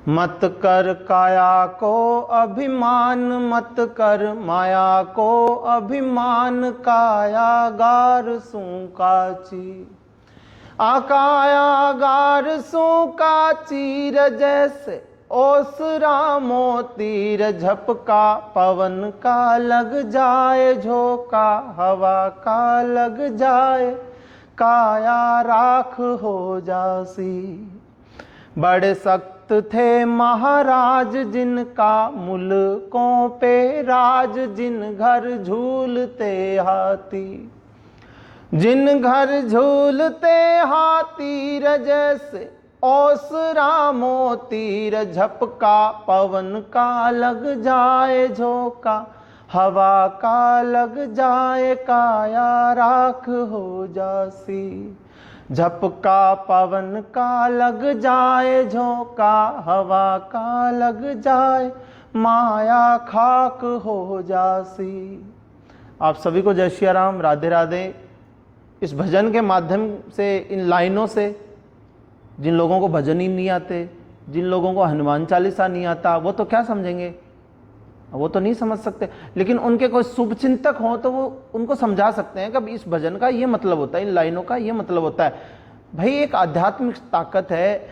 मत कर काया को अभिमान, मत कर माया को अभिमान, कायागार सू काची। आकायागार सू काची, जैसे ओसरा मोतीर झपका, पवन का लग जाए झोंका, हवा का लग जाए काया राख हो जासी। बड़े सख्त थे महाराज जिनका, मुल्कों पे राज, जिन घर झूलते हाथी। जिन घर झूलते हाथी, जैसे ओसरा मोतीर झपका, पवन का लग जाए झोंका, हवा का लग जाए काया राख हो जासी। झपका पवन का लग जाए झोंका, हवा का लग जाए माया खाक हो जासी। आप सभी को जय श्री राम, राधे राधे। इस भजन के माध्यम से, इन लाइनों से, जिन लोगों को भजन ही नहीं आते, जिन लोगों को हनुमान चालीसा नहीं आता, वो तो क्या समझेंगे, वो तो नहीं समझ सकते। लेकिन उनके कोई शुभ चिंतक हो तो वो उनको समझा सकते हैं कि इस भजन का ये मतलब होता है, इन लाइनों का ये मतलब होता है। भाई एक आध्यात्मिक ताकत है,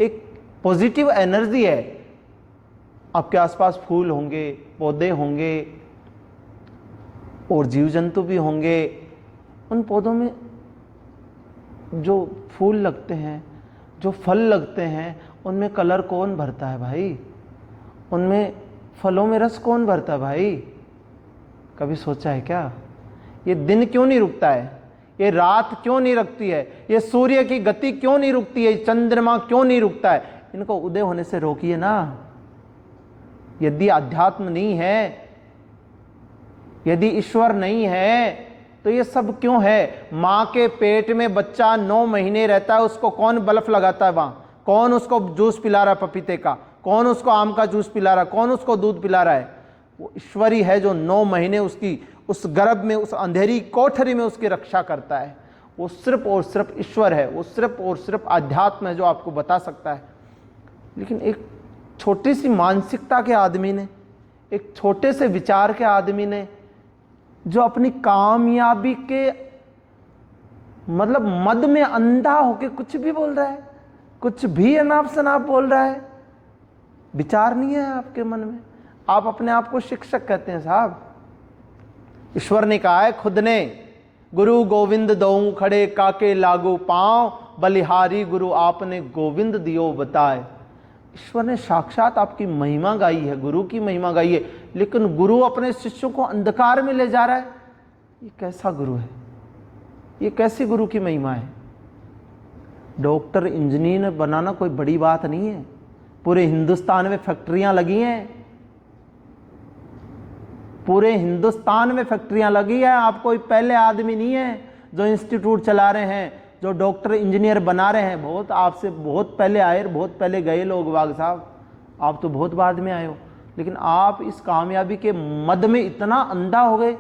एक पॉजिटिव एनर्जी है। आपके आसपास फूल होंगे, पौधे होंगे और जीव जंतु भी होंगे। उन पौधों में जो फूल लगते हैं, जो फल लगते हैं, उनमें कलर कौन भरता है भाई? उनमें फलों में रस कौन भरता है भाई? कभी सोचा है क्या? ये दिन क्यों नहीं रुकता है? ये रात क्यों नहीं रुकती है? ये सूर्य की गति क्यों नहीं रुकती है? चंद्रमा क्यों नहीं रुकता है? इनको उदय होने से रोकिए ना। यदि अध्यात्म नहीं है, यदि ईश्वर नहीं है, तो ये सब क्यों है? माँ के पेट में बच्चा 9 महीने रहता है, उसको कौन बल्ब लगाता है? वहाँ कौन उसको जूस पिला रहा है पपीते का? कौन उसको आम का जूस पिला रहा है? कौन उसको दूध पिला रहा है? वो ईश्वर ही है जो 9 महीने उसकी उस गर्भ में, उस अंधेरी कोठरी में उसकी रक्षा करता है। वो सिर्फ और सिर्फ ईश्वर है, वो सिर्फ और सिर्फ अध्यात्म है जो आपको बता सकता है। लेकिन एक छोटी सी मानसिकता के आदमी ने, एक छोटे से विचार के आदमी ने, जो अपनी कामयाबी के मतलब मद में अंधा होके कुछ भी बोल रहा है, कुछ भी अनाप शनाप बोल रहा है, विचार नहीं है आपके मन में। आप अपने आप को शिक्षक कहते हैं साहब। ईश्वर ने कहा है खुद ने, गुरु गोविंद दऊं खड़े काके लागू पांव, बलिहारी गुरु आपने गोविंद दियो बताए। ईश्वर ने साक्षात आपकी महिमा गाई है, गुरु की महिमा गाई है, लेकिन गुरु अपने शिष्यों को अंधकार में ले जा रहा है। ये कैसा गुरु है? ये कैसी गुरु की महिमा है? डॉक्टर इंजीनियर बनाना कोई बड़ी बात नहीं है। पूरे हिंदुस्तान में फैक्ट्रियां लगी हैं, पूरे हिंदुस्तान में फैक्ट्रियां लगी है। आप कोई पहले आदमी नहीं है जो इंस्टीट्यूट चला रहे हैं, जो डॉक्टर इंजीनियर बना रहे हैं। बहुत आपसे बहुत पहले आए, बहुत पहले गए लोग बाग साहब। आप तो बहुत बाद में आए हो। लेकिन आप इस कामयाबी के मद में इतना अंधा हो गए,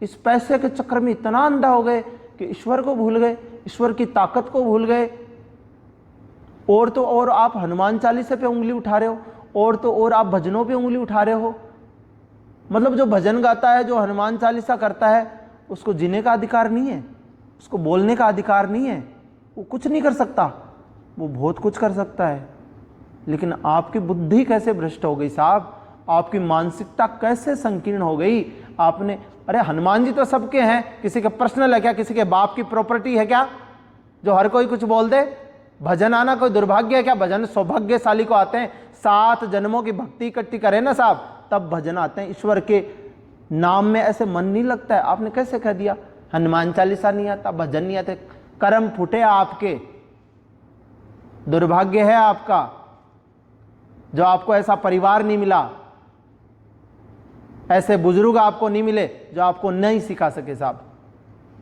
इस पैसे के चक्कर में इतना अंधा हो गए कि ईश्वर को भूल गए, ईश्वर की ताकत को भूल गए। और तो और आप हनुमान चालीसा पे उंगली उठा रहे हो, और तो और आप भजनों पे उंगली उठा रहे हो। मतलब जो भजन गाता है, जो हनुमान चालीसा करता है, उसको जीने का अधिकार नहीं है, उसको बोलने का अधिकार नहीं है, वो कुछ नहीं कर सकता। वो बहुत कुछ कर सकता है। लेकिन आपकी बुद्धि कैसे भ्रष्ट हो गई साहब? आपकी मानसिकता कैसे संकीर्ण हो गई? आपने, अरे हनुमान जी तो सबके हैं, किसी के पर्सनल है क्या? किसी के बाप की प्रॉपर्टी है क्या जो हर कोई कुछ बोल दे? भजन आना कोई दुर्भाग्य है क्या? भजन सौभाग्यशाली को आते हैं। 7 जन्मों की भक्ति इकट्ठी करे ना साहब, तब भजन आते हैं। ईश्वर के नाम में ऐसे मन नहीं लगता है। आपने कैसे कह दिया हनुमान चालीसा नहीं आता, भजन नहीं आते? कर्म फूटे आपके, दुर्भाग्य है आपका जो आपको ऐसा परिवार नहीं मिला, ऐसे बुजुर्ग आपको नहीं मिले जो आपको नहीं सिखा सके साहब।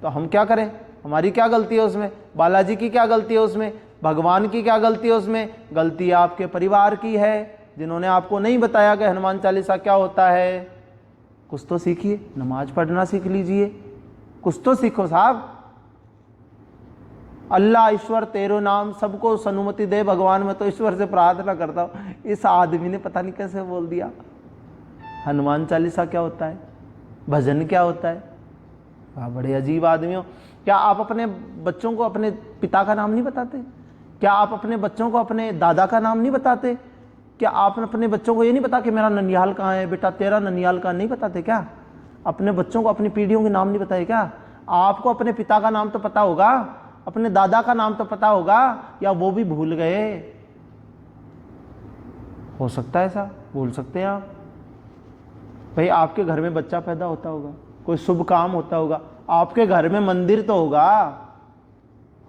तो हम क्या करें? हमारी क्या गलती है उसमें? बालाजी की क्या गलती है उसमें? भगवान की क्या गलती है उसमें? गलती आपके परिवार की है, जिन्होंने आपको नहीं बताया कि हनुमान चालीसा क्या होता है। कुछ तो सीखिए, नमाज पढ़ना सीख लीजिए, कुछ तो सीखो साहब। अल्लाह ईश्वर तेरो नाम सबको सनुमति दे भगवान, मैं तो ईश्वर से प्रार्थना करता हूँ। इस आदमी ने पता नहीं कैसे बोल दिया। हनुमान चालीसा क्या होता है, भजन क्या होता है? वाह, बड़े अजीब आदमी हो। क्या आप अपने बच्चों को अपने पिता का नाम नहीं बताते? क्या आप अपने बच्चों को अपने दादा का नाम नहीं बताते? क्या आप अपने बच्चों को ये नहीं पता कि मेरा ननिहाल कहाँ है, बेटा तेरा ननिहाल कहाँ, नहीं बताते क्या? अपने बच्चों को अपनी पीढ़ियों के नाम नहीं बताए क्या? आपको अपने पिता का नाम तो पता होगा, अपने दादा का नाम तो पता होगा, या वो भी भूल गए? हो सकता है ऐसा, भूल सकते हैं आप। भाई आपके घर में बच्चा पैदा होता होगा, कोई शुभ काम होता होगा, आपके घर में मंदिर तो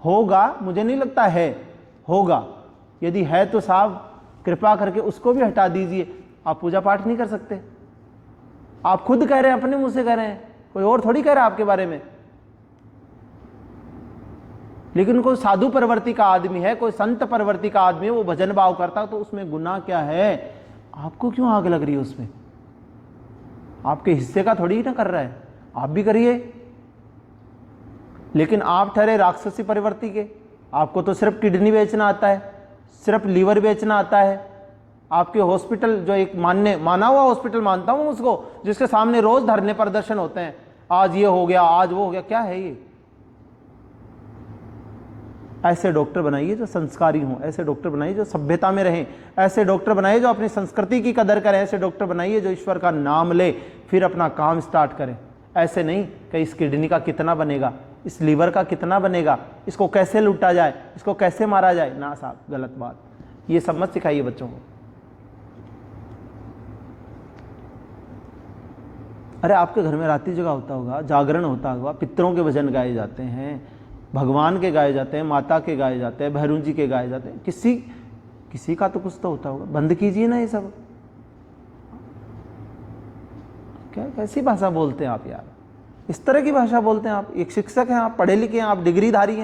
होगा, मुझे नहीं लगता है, होगा। यदि है तो साहब कृपा करके उसको भी हटा दीजिए। आप पूजा पाठ नहीं कर सकते? आप खुद कह रहे हैं, अपने मुंह से कह रहे हैं, कोई और थोड़ी कह रहा है आपके बारे में। लेकिन कोई साधु प्रवृत्ति का आदमी है, कोई संत प्रवृत्ति का आदमी है, वो भजन भाव करता, तो उसमें गुनाह क्या है? आपको क्यों आग लग रही है उसमें? आपके हिस्से का थोड़ी ना कर रहा है, आप भी करिए। लेकिन आप ठहरे राक्षसी प्रवृत्ति के, आपको तो सिर्फ किडनी बेचना आता है, सिर्फ लीवर बेचना आता है। आपके हॉस्पिटल, जो एक माना हुआ हॉस्पिटल मानता हूं उसको, जिसके सामने रोज धरने प्रदर्शन होते हैं, आज ये हो गया, आज वो हो गया, क्या है ये? ऐसे डॉक्टर बनाइए जो संस्कारी हों, ऐसे डॉक्टर बनाइए जो सभ्यता में रहें, ऐसे डॉक्टर बनाइए जो अपनी संस्कृति की कदर करें, ऐसे डॉक्टर बनाइए जो ईश्वर का नाम ले फिर अपना काम स्टार्ट करें। ऐसे नहीं कि इस किडनी का कितना बनेगा, इस लीवर का कितना बनेगा, इसको कैसे लूटा जाए, इसको कैसे मारा जाए। ना साहब, गलत बात। ये सब मत सिखाइए बच्चों को। अरे आपके घर में रात्रि जगह होता होगा, जागरण होता होगा, पितरों के भजन गाए जाते हैं, भगवान के गाए जाते हैं, माता के गाए जाते हैं, भैरू जी के गाए जाते हैं, किसी का तो कुछ तो होता होगा। बंद कीजिए ना ये सब। क्या कैसी भाषा बोलते हैं आप यार? इस तरह की भाषा बोलते हैं आप? एक शिक्षक हैं आप, पढ़े लिखे हैं आप, डिग्रीधारी हैं।